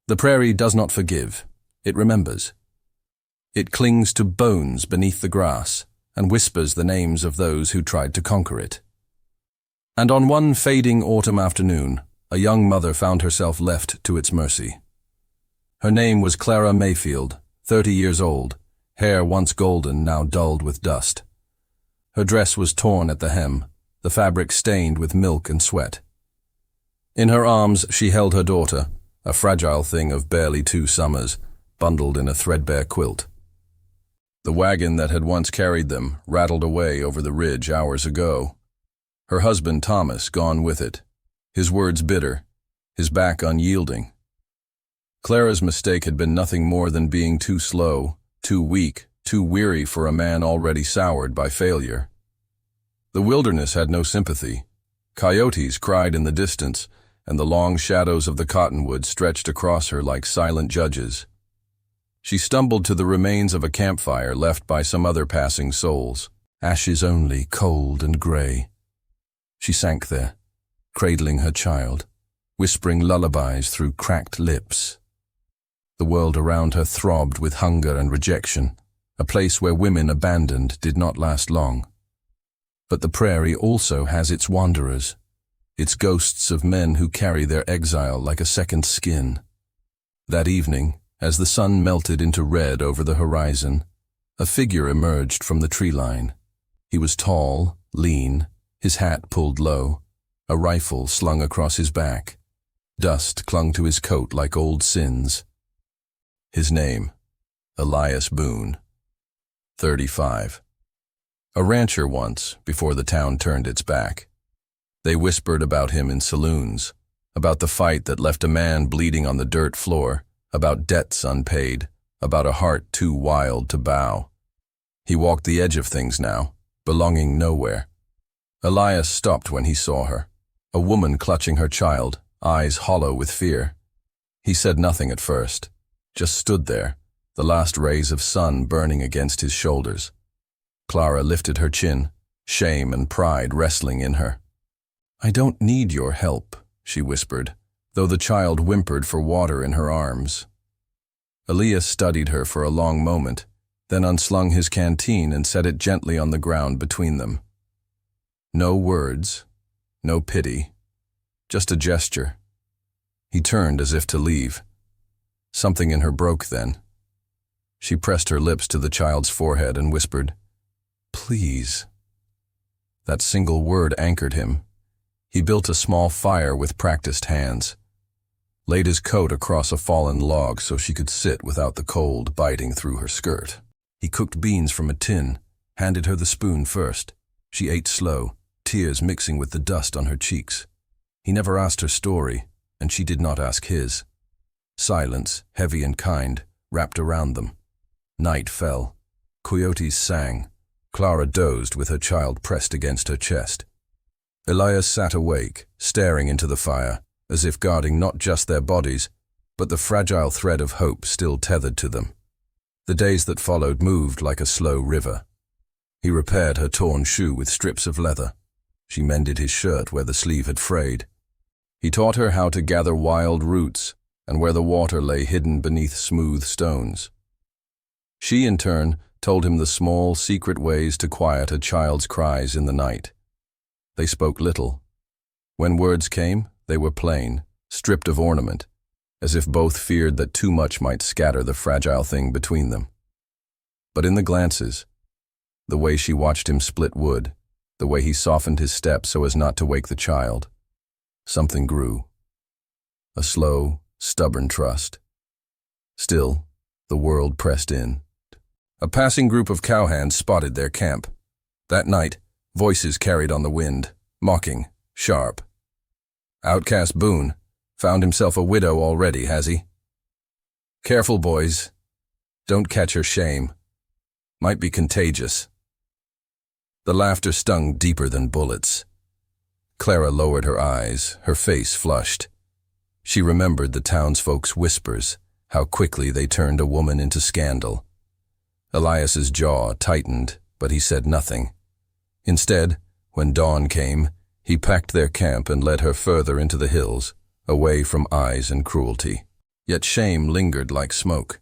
The prairie does not forgive, it remembers. It clings to bones beneath the grass and whispers the names of those who tried to conquer it. And on one fading autumn afternoon, a young mother found herself left to its mercy. Her name was Clara Mayfield, 30 years old, hair once golden, now dulled with dust. Her dress was torn at the hem, the fabric stained with milk and sweat. In her arms she held her daughter, a fragile thing of barely 2 summers, bundled in a threadbare quilt. The wagon that had once carried them rattled away over the ridge hours ago. Her husband Thomas gone with it, his words bitter, his back unyielding. Clara's mistake had been nothing more than being too slow, too weak, too weary for a man already soured by failure. The wilderness had no sympathy. Coyotes cried in the distance, and the long shadows of the cottonwoods stretched across her like silent judges. She stumbled to the remains of a campfire left by some other passing souls, ashes only, cold and gray. She sank there, cradling her child, whispering lullabies through cracked lips. The world around her throbbed with hunger and rejection, a place where women abandoned did not last long. But the prairie also has its wanderers, its ghosts of men who carry their exile like a second skin. That evening, as the sun melted into red over the horizon, a figure emerged from the tree line. He was tall, lean, his hat pulled low, a rifle slung across his back. Dust clung to his coat like old sins. His name, Elias Boone, 35. A rancher once, before the town turned its back. They whispered about him in saloons, about the fight that left a man bleeding on the dirt floor, about debts unpaid, about a heart too wild to bow. He walked the edge of things now, belonging nowhere. Elias stopped when he saw her, a woman clutching her child, eyes hollow with fear. He said nothing at first, just stood there, the last rays of sun burning against his shoulders. Clara lifted her chin, shame and pride wrestling in her. "I don't need your help," she whispered, though the child whimpered for water in her arms. Elias studied her for a long moment, then unslung his canteen and set it gently on the ground between them. No words, no pity, just a gesture. He turned as if to leave. Something in her broke then. She pressed her lips to the child's forehead and whispered, "Please." That single word anchored him. He built a small fire with practiced hands, laid his coat across a fallen log so she could sit without the cold biting through her skirt. He cooked beans from a tin, handed her the spoon first. She ate slow, tears mixing with the dust on her cheeks. He never asked her story, and she did not ask his. Silence, heavy and kind, wrapped around them. Night fell. Coyotes sang. Clara dozed with her child pressed against her chest. Elias sat awake, staring into the fire, as if guarding not just their bodies, but the fragile thread of hope still tethered to them. The days that followed moved like a slow river. He repaired her torn shoe with strips of leather. She mended his shirt where the sleeve had frayed. He taught her how to gather wild roots and where the water lay hidden beneath smooth stones. She, in turn, told him the small, secret ways to quiet a child's cries in the night. They spoke little. When words came, they were plain, stripped of ornament, as if both feared that too much might scatter the fragile thing between them. But in the glances, the way she watched him split wood, the way he softened his step so as not to wake the child, something grew. A slow, stubborn trust. Still, the world pressed in. A passing group of cowhands spotted their camp. That night, voices carried on the wind, mocking, sharp. Outcast Boone found himself a widow already, has he? Careful, boys. Don't catch her shame. Might be contagious. The laughter stung deeper than bullets. Clara lowered her eyes, her face flushed. She remembered the townsfolk's whispers, how quickly they turned a woman into scandal. Elias's jaw tightened, but he said nothing. Instead, when dawn came, he packed their camp and led her further into the hills, away from eyes and cruelty. yet shame lingered like smoke.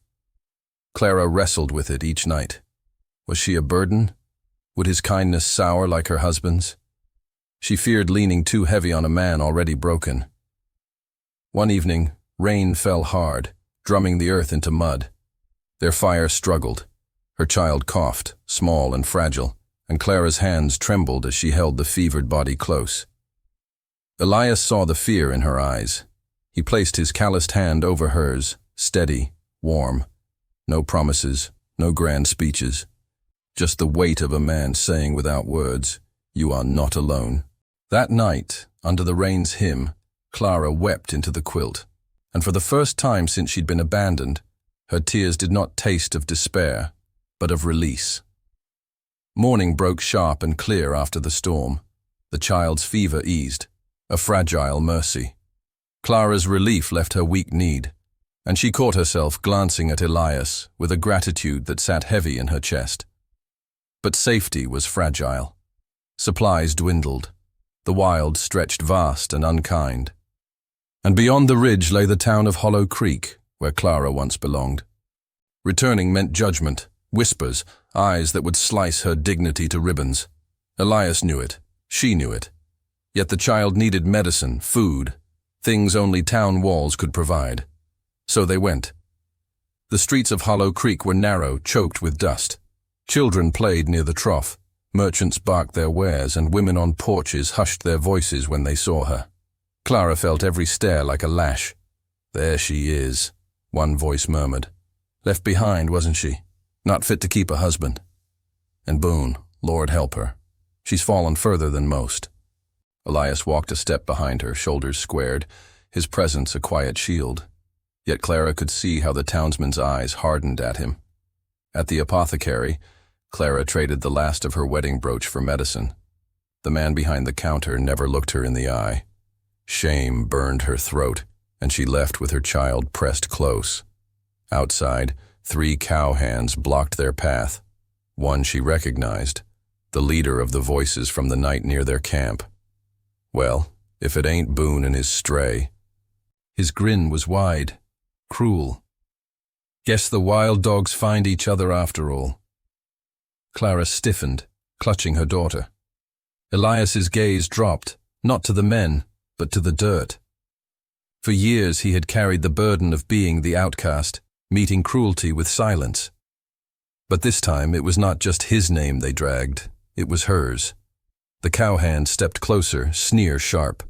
Clara wrestled with it each night. Was she a burden? Would his kindness sour like her husband's? She feared leaning too heavy on a man already broken. One evening, rain fell hard, drumming the earth into mud. Their fire struggled. Her child coughed, small and fragile, and Clara's hands trembled as she held the fevered body close. Elias saw the fear in her eyes. He placed his calloused hand over hers, steady, warm. No promises, no grand speeches. Just the weight of a man saying without words, "You are not alone." That night, under the rain's hymn, Clara wept into the quilt, and for the first time since she'd been abandoned, her tears did not taste of despair, but of release. Morning broke sharp and clear after the storm. The child's fever eased, a fragile mercy. Clara's relief left her weak-kneed, and she caught herself glancing at Elias with a gratitude that sat heavy in her chest. But safety was fragile. Supplies dwindled. The wild stretched vast and unkind. And beyond the ridge lay the town of Hollow Creek, where Clara once belonged. Returning meant judgment, whispers, eyes that would slice her dignity to ribbons. Elias knew it. She knew it. Yet the child needed medicine, food, things only town walls could provide. So they went. The streets of Hollow Creek were narrow, choked with dust. Children played near the trough. Merchants barked their wares, and women on porches hushed their voices when they saw her. Clara felt every stare like a lash. "There she is," one voice murmured. "Left behind, wasn't she? Not fit to keep a husband. And Boone, Lord help her. She's fallen further than most." Elias walked a step behind her, shoulders squared, his presence a quiet shield. Yet Clara could see how the townsman's eyes hardened at him. At the apothecary, Clara traded the last of her wedding brooch for medicine. The man behind the counter never looked her in the eye. Shame burned her throat, and she left with her child pressed close. Outside, 3 cowhands blocked their path. One she recognized, the leader of the voices from the night near their camp. Well, if it ain't Boone and his stray. His grin was wide, cruel. Guess the wild dogs find each other after all. Clara stiffened, clutching her daughter. Elias's gaze dropped, not to the men, but to the dirt. For years he had carried the burden of being the outcast, meeting cruelty with silence. But this time it was not just his name they dragged, it was hers. The cowhand stepped closer, sneer sharp.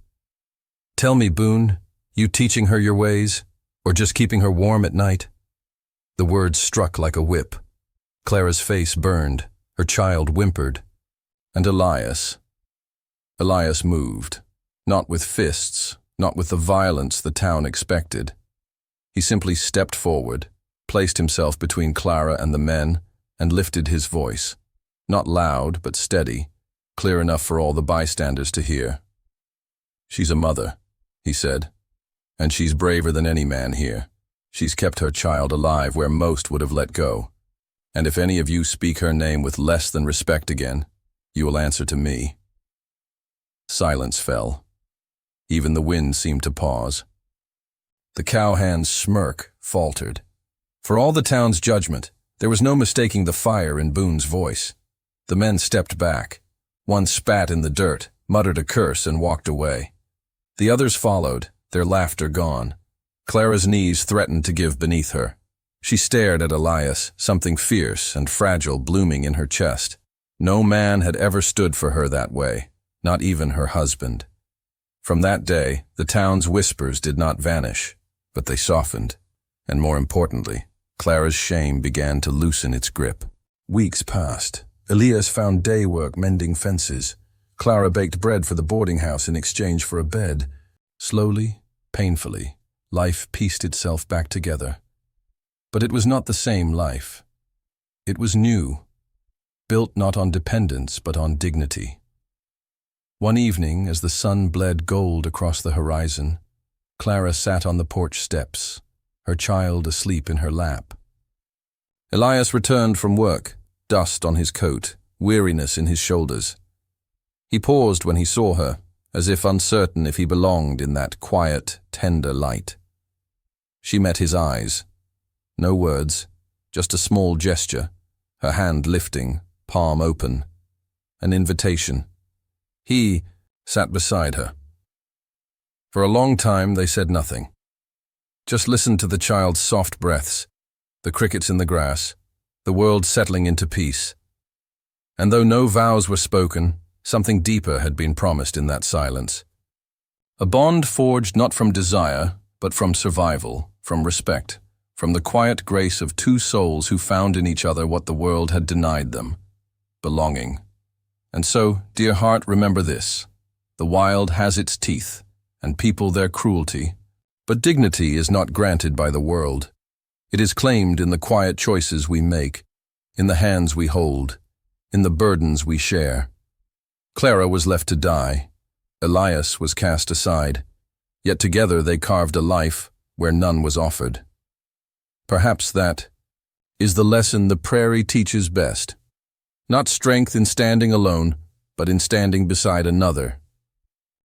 "Tell me, Boone, you teaching her your ways, or just keeping her warm at night?" The words struck like a whip. Clara's face burned, her child whimpered. And Elias moved, not with fists, not with the violence the town expected. He simply stepped forward, placed himself between Clara and the men, and lifted his voice. Not loud, but steady, clear enough for all the bystanders to hear. "She's a mother," he said, "and she's braver than any man here. She's kept her child alive where most would have let go. And if any of you speak her name with less than respect again, you will answer to me." Silence fell. Even the wind seemed to pause. The cowhand's smirk faltered. For all the town's judgment, there was no mistaking the fire in Boone's voice. The men stepped back. One spat in the dirt, muttered a curse, and walked away. The others followed, their laughter gone. Clara's knees threatened to give beneath her. She stared at Elias, something fierce and fragile blooming in her chest. No man had ever stood for her that way, not even her husband. From that day, the town's whispers did not vanish, but they softened. And more importantly, Clara's shame began to loosen its grip. Weeks passed. Elias found day work mending fences. Clara baked bread for the boarding house in exchange for a bed. Slowly, painfully, life pieced itself back together. But it was not the same life. It was new, built not on dependence but on dignity. One evening, as the sun bled gold across the horizon, Clara sat on the porch steps, her child asleep in her lap. Elias returned from work, dust on his coat, weariness in his shoulders. He paused when he saw her, as if uncertain if he belonged in that quiet, tender light. She met his eyes. No words, just a small gesture, her hand lifting, palm open. An invitation. He sat beside her. For a long time they said nothing. Just listened to the child's soft breaths, the crickets in the grass, the world settling into peace. And though no vows were spoken, something deeper had been promised in that silence. A bond forged not from desire, but from survival, from respect, from the quiet grace of two souls who found in each other what the world had denied them: belonging. And so, dear heart, remember this: the wild has its teeth, and people their cruelty, but dignity is not granted by the world. It is claimed in the quiet choices we make, in the hands we hold, in the burdens we share. Clara was left to die. Elias was cast aside. Yet together they carved a life where none was offered. Perhaps that is the lesson the prairie teaches best. Not strength in standing alone, but in standing beside another,